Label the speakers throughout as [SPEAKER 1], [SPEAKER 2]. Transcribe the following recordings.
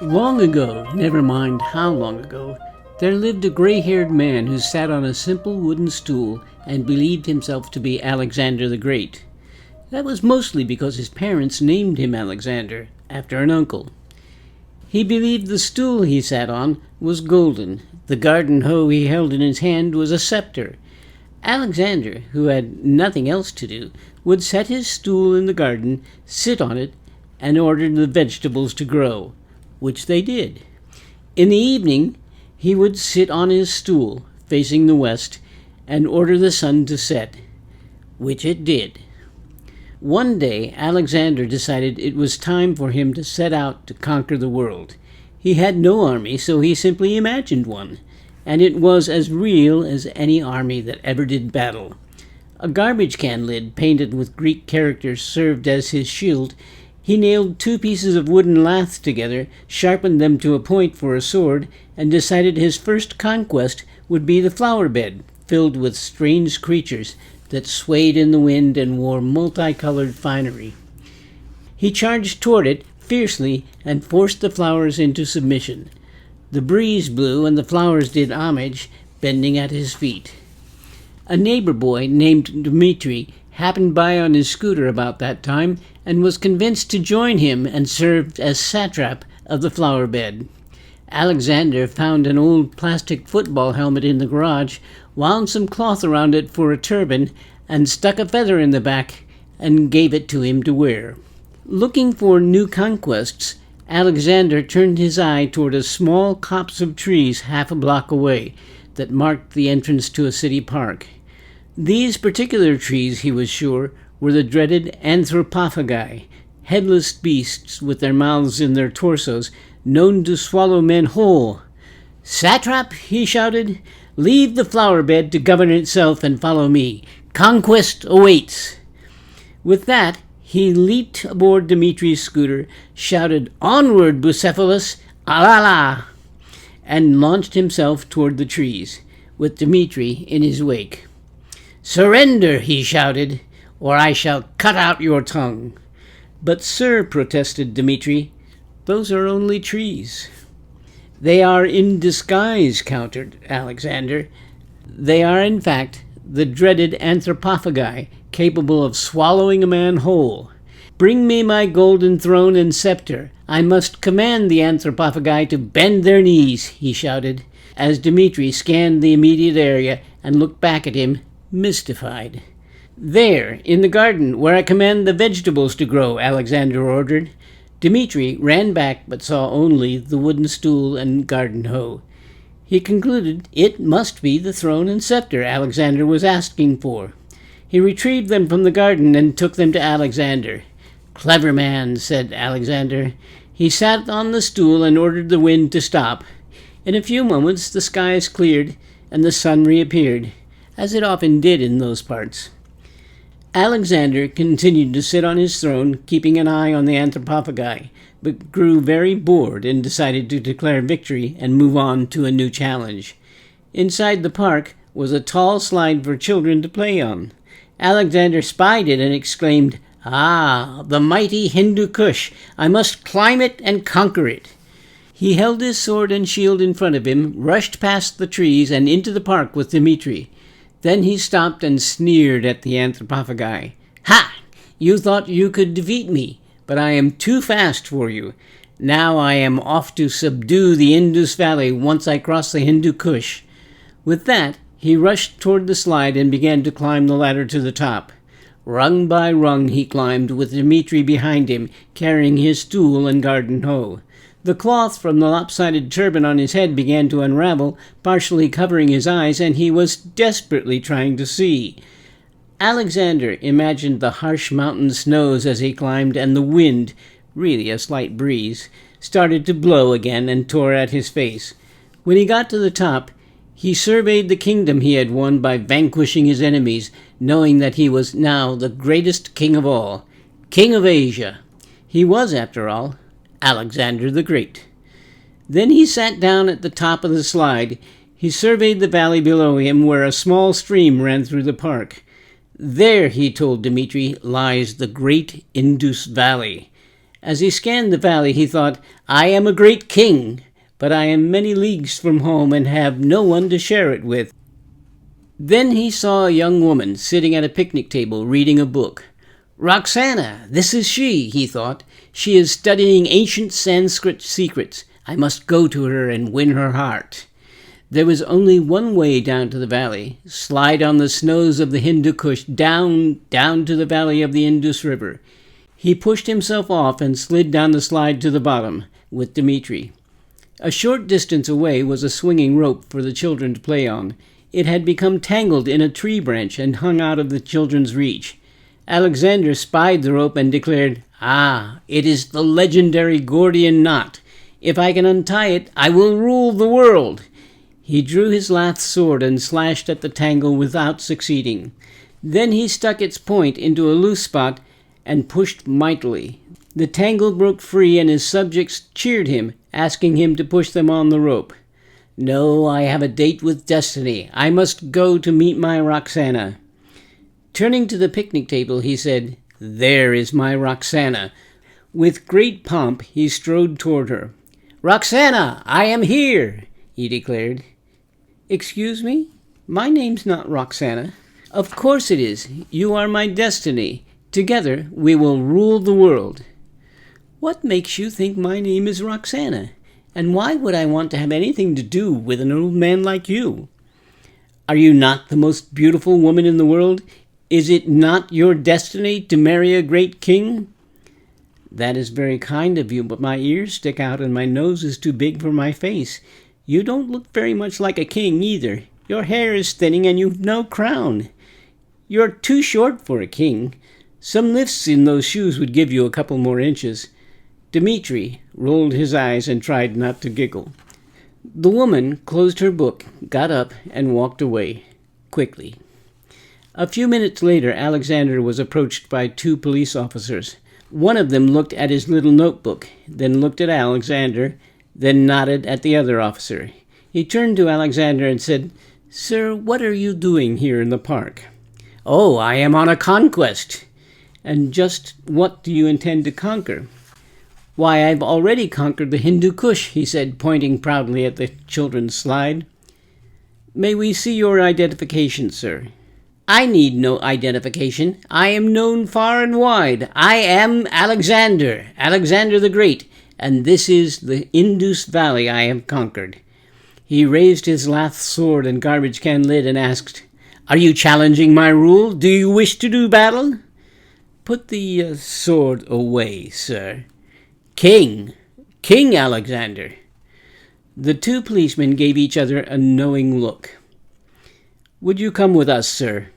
[SPEAKER 1] Long ago, never mind how long ago, there lived a gray-haired man who sat on a simple wooden stool and believed himself to be Alexander the Great. That was mostly because his parents named him Alexander, after an uncle. He believed the stool he sat on was golden. The garden hoe he held in his hand was a scepter. Alexander, who had nothing else to do, would set his stool in the garden, sit on it, and order the vegetables to grow, which they did. In the evening, he would sit on his stool, facing the west, and order the sun to set, which it did. One day, Alexander decided it was time for him to set out to conquer the world. He had no army, so he simply imagined one, and it was as real as any army that ever did battle. A garbage can lid painted with Greek characters served as his shield. He nailed 2 pieces of wooden lath together, sharpened them to a point for a sword, and decided his first conquest would be the flower bed, filled with strange creatures that swayed in the wind and wore multicolored finery. He charged toward it fiercely and forced the flowers into submission. The breeze blew and the flowers did homage, bending at his feet. A neighbor boy named Dmitri happened by on his scooter about that time and was convinced to join him and served as satrap of the flower bed. Alexander found an old plastic football helmet in the garage, wound some cloth around it for a turban, and stuck a feather in the back and gave it to him to wear. Looking for new conquests, Alexander turned his eye toward a small copse of trees half a block away that marked the entrance to a city park. These particular trees, he was sure, were the dreaded anthropophagi, headless beasts with their mouths in their torsos, known to swallow men whole. "Satrap," he shouted, "leave the flower bed to govern itself and follow me. Conquest awaits." With that, he leaped aboard Dimitri's scooter, shouted, "Onward, Bucephalus, alala," and launched himself toward the trees, with Dimitri in his wake. "Surrender," he shouted, "or I shall cut out your tongue." "But, sir," protested Dimitri, "those are only trees." "They are in disguise," countered Alexander. "They are, in fact, the dreaded anthropophagi, capable of swallowing a man whole. Bring me my golden throne and scepter. I must command the anthropophagi to bend their knees," he shouted, as Dimitri scanned the immediate area and looked back at him, mystified. "There, in the garden, where I command the vegetables to grow," Alexander ordered. Dimitri ran back but saw only the wooden stool and garden hoe. He concluded it must be the throne and scepter Alexander was asking for. He retrieved them from the garden and took them to Alexander. "Clever man," said Alexander. He sat on the stool and ordered the wind to stop. In a few moments the skies cleared and the sun reappeared, as it often did in those parts. Alexander continued to sit on his throne, keeping an eye on the anthropophagi, but grew very bored and decided to declare victory and move on to a new challenge. Inside the park was a tall slide for children to play on. Alexander spied it and exclaimed, "Ah, the mighty Hindu Kush! I must climb it and conquer it." He held his sword and shield in front of him, rushed past the trees and into the park with Dimitri. Then he stopped and sneered at the anthropophagi. "Ha! You thought you could defeat me, but I am too fast for you. Now I am off to subdue the Indus Valley once I cross the Hindu Kush." With that, he rushed toward the slide and began to climb the ladder to the top. Rung by rung he climbed, with Dimitri behind him, carrying his stool and garden hoe. The cloth from the lopsided turban on his head began to unravel, partially covering his eyes, and he was desperately trying to see. Alexander imagined the harsh mountain snows as he climbed, and the wind, really a slight breeze, started to blow again and tore at his face. When he got to the top, he surveyed the kingdom he had won by vanquishing his enemies, knowing that he was now the greatest king of all, King of Asia. He was, after all, Alexander the Great. Then he sat down at the top of the slide. He surveyed the valley below him where a small stream ran through the park. "There," he told Dimitri, "lies the great Indus Valley." As he scanned the valley, he thought, "I am a great king, but I am many leagues from home and have no one to share it with." Then he saw a young woman sitting at a picnic table reading a book. "Roxana, this is she," he thought. "She is studying ancient Sanskrit secrets. I must go to her and win her heart." There was only one way down to the valley. Slide on the snows of the Hindu Kush down to the valley of the Indus River. He pushed himself off and slid down the slide to the bottom with Dmitri. A short distance away was a swinging rope for the children to play on. It had become tangled in a tree branch and hung out of the children's reach. Alexander spied the rope and declared, "Ah, it is the legendary Gordian knot. If I can untie it, I will rule the world." He drew his lath sword and slashed at the tangle without succeeding. Then he stuck its point into a loose spot and pushed mightily. The tangle broke free and his subjects cheered him, asking him to push them on the rope. "No, I have a date with destiny. I must go to meet my Roxana." Turning to the picnic table, he said, "There is my Roxana." With great pomp, he strode toward her. "Roxana, I am here," he declared. "Excuse me? My name's not Roxana." "Of course it is. You are my destiny. Together we will rule the world." "What makes you think my name is Roxana? And why would I want to have anything to do with an old man like you? Are you not the most beautiful woman in the world? Is it not your destiny to marry a great king?" "That is very kind of you, but my ears stick out and my nose is too big for my face. You don't look very much like a king either. Your hair is thinning and you've no crown. You're too short for a king. Some lifts in those shoes would give you a couple more inches." Dmitri rolled his eyes and tried not to giggle. The woman closed her book, got up, and walked away, quickly. A few minutes later, Alexander was approached by 2 police officers. One of them looked at his little notebook, then looked at Alexander, then nodded at the other officer. He turned to Alexander and said, "Sir, what are you doing here in the park?" "Oh, I am on a conquest." "And just what do you intend to conquer?" "Why, I've already conquered the Hindu Kush," he said, pointing proudly at the children's slide. "May we see your identification, sir?" "I need no identification. I am known far and wide. I am Alexander, Alexander the Great, and this is the Indus Valley I have conquered." He raised his lath sword and garbage can lid and asked, "Are you challenging my rule? Do you wish to do battle?" "Put the sword away, sir." "King Alexander." The 2 policemen gave each other a knowing look. "Would you come with us, sir?"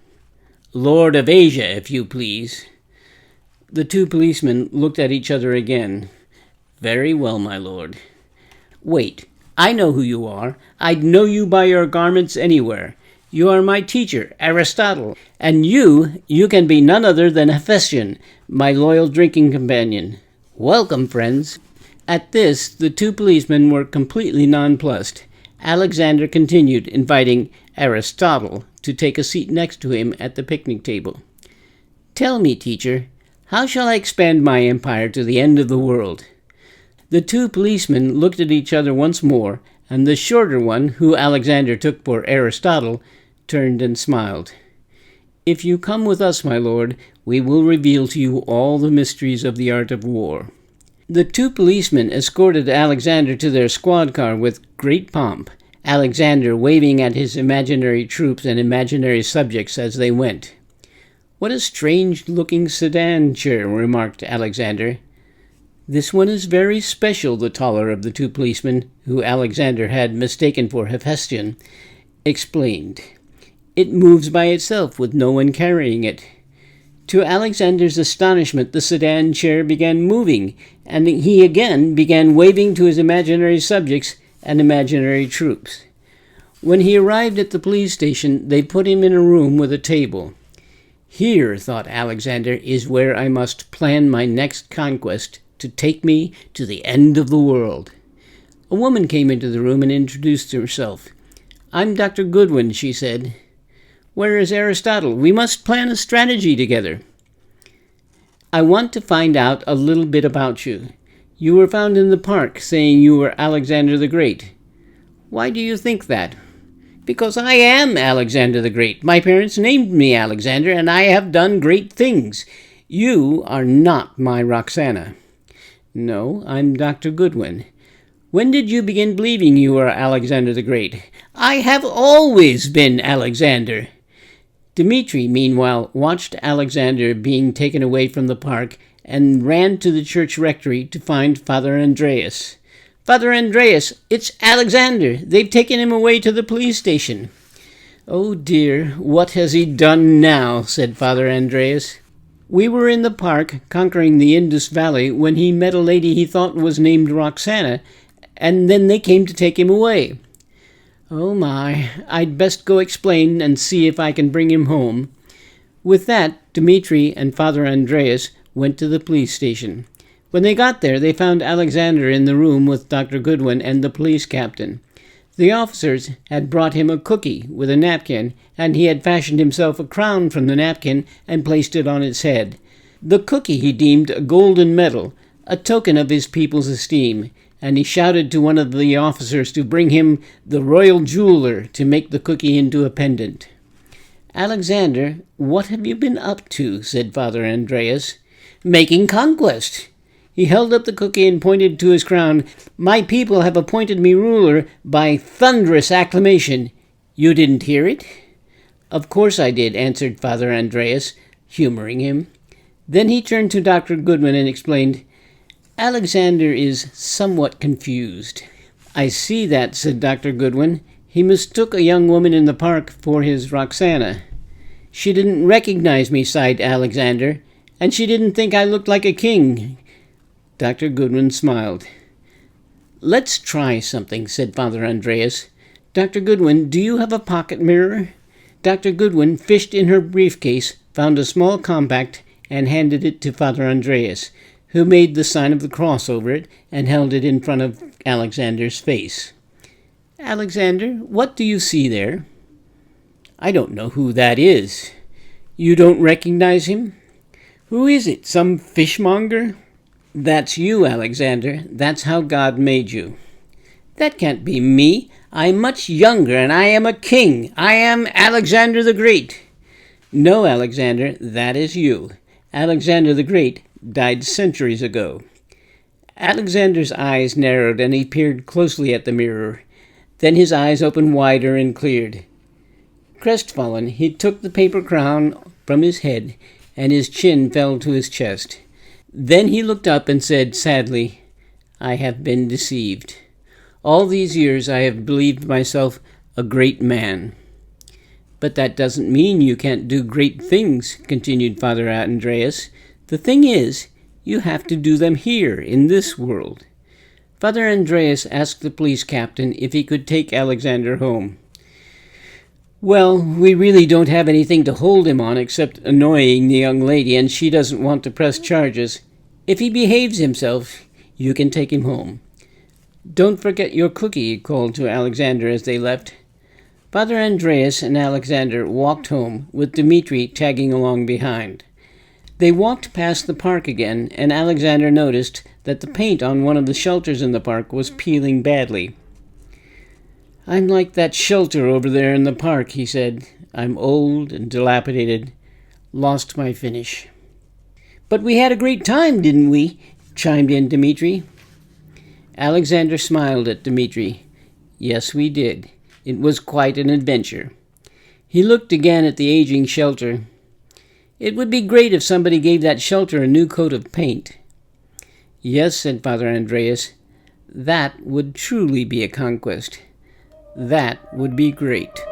[SPEAKER 1] "Lord of Asia, if you please." The 2 policemen looked at each other again. "Very well, my lord." "Wait, I know who you are. I'd know you by your garments anywhere. You are my teacher, Aristotle, and you can be none other than Hephaestion, my loyal drinking companion. Welcome, friends." At this, the 2 policemen were completely nonplussed. Alexander continued, inviting Aristotle to take a seat next to him at the picnic table. "Tell me, teacher, how shall I expand my empire to the end of the world?" The 2 policemen looked at each other once more, and the shorter one, who Alexander took for Aristotle, turned and smiled. "If you come with us, my lord, we will reveal to you all the mysteries of the art of war." The 2 policemen escorted Alexander to their squad car with great pomp, Alexander waving at his imaginary troops and imaginary subjects as they went. "What a strange-looking sedan chair," remarked Alexander. "This one is very special," the taller of the 2 policemen, who Alexander had mistaken for Hephaestion, explained. "It moves by itself with no one carrying it." To Alexander's astonishment, the sedan chair began moving, and he again began waving to his imaginary subjects and imaginary troops. When he arrived at the police station, they put him in a room with a table. "Here," thought Alexander, "is where I must plan my next conquest to take me to the end of the world." A woman came into the room and introduced herself. "I'm Dr. Goodwin," she said. "Where is Aristotle? We must plan a strategy together." I want to find out a little bit about you. You were found in the park saying you were Alexander the Great. Why do you think that? Because I am Alexander the Great. My parents named me Alexander, and I have done great things. You are not my Roxana. No, I'm Dr. Goodwin. When did you begin believing you were Alexander the Great? I have always been Alexander. Dmitri, meanwhile, watched Alexander being taken away from the park and ran to the church rectory to find Father Andreas. Father Andreas, it's Alexander. They've taken him away to the police station. Oh dear, what has he done now? Said Father Andreas. We were in the park conquering the Indus Valley when he met a lady he thought was named Roxana, and then they came to take him away. Oh my, I'd best go explain and see if I can bring him home. With that, Dmitri and Father Andreas went to the police station. When they got there, they found Alexander in the room with Dr. Goodwin and the police captain. The officers had brought him a cookie with a napkin, and he had fashioned himself a crown from the napkin and placed it on its head. The cookie he deemed a golden medal, a token of his people's esteem, and he shouted to one of the officers to bring him the royal jeweler to make the cookie into a pendant. Alexander, what have you been up to? Said Father Andreas. Making conquest. He held up the cookie and pointed to his crown. My people have appointed me ruler by thunderous acclamation. You didn't hear it? Of course I did, answered Father Andreas, humoring him. Then he turned to Dr. Goodwin and explained, Alexander is somewhat confused. I see that, said Dr. Goodwin. He mistook a young woman in the park for his Roxana. She didn't recognize me, sighed Alexander, and she didn't think I looked like a king. Dr. Goodwin smiled. Let's try something, said Father Andreas. Dr. Goodwin, do you have a pocket mirror? Dr. Goodwin fished in her briefcase, found a small compact, and handed it to Father Andreas, who made the sign of the cross over it and held it in front of Alexander's face. Alexander, what do you see there? I don't know who that is. You don't recognize him? Who is it, some fishmonger? That's you, Alexander. That's how God made you. That can't be me. I'm much younger, and I am a king. I am Alexander the Great. No, Alexander, that is you. Alexander the Great died centuries ago. Alexander's eyes narrowed, and he peered closely at the mirror. Then his eyes opened wider and cleared. Crestfallen, he took the paper crown from his head, and his chin fell to his chest. Then he looked up and said sadly, I have been deceived. All these years I have believed myself a great man. But that doesn't mean you can't do great things, continued Father Andreas. The thing is, you have to do them here, in this world. Father Andreas asked the police captain if he could take Alexander home. Well, we really don't have anything to hold him on except annoying the young lady, and she doesn't want to press charges. If he behaves himself, you can take him home. Don't forget your cookie, he called to Alexander as they left. Father Andreas and Alexander walked home, with Dmitri tagging along behind. They walked past the park again, and Alexander noticed that the paint on one of the shelters in the park was peeling badly. I'm like that shelter over there in the park, he said. I'm old and dilapidated. Lost my finish. But we had a great time, didn't we? Chimed in Dmitri. Alexander smiled at Dmitri. Yes, we did. It was quite an adventure. He looked again at the aging shelter. It would be great if somebody gave that shelter a new coat of paint. Yes, said Father Andreas. That would truly be a conquest. That would be great.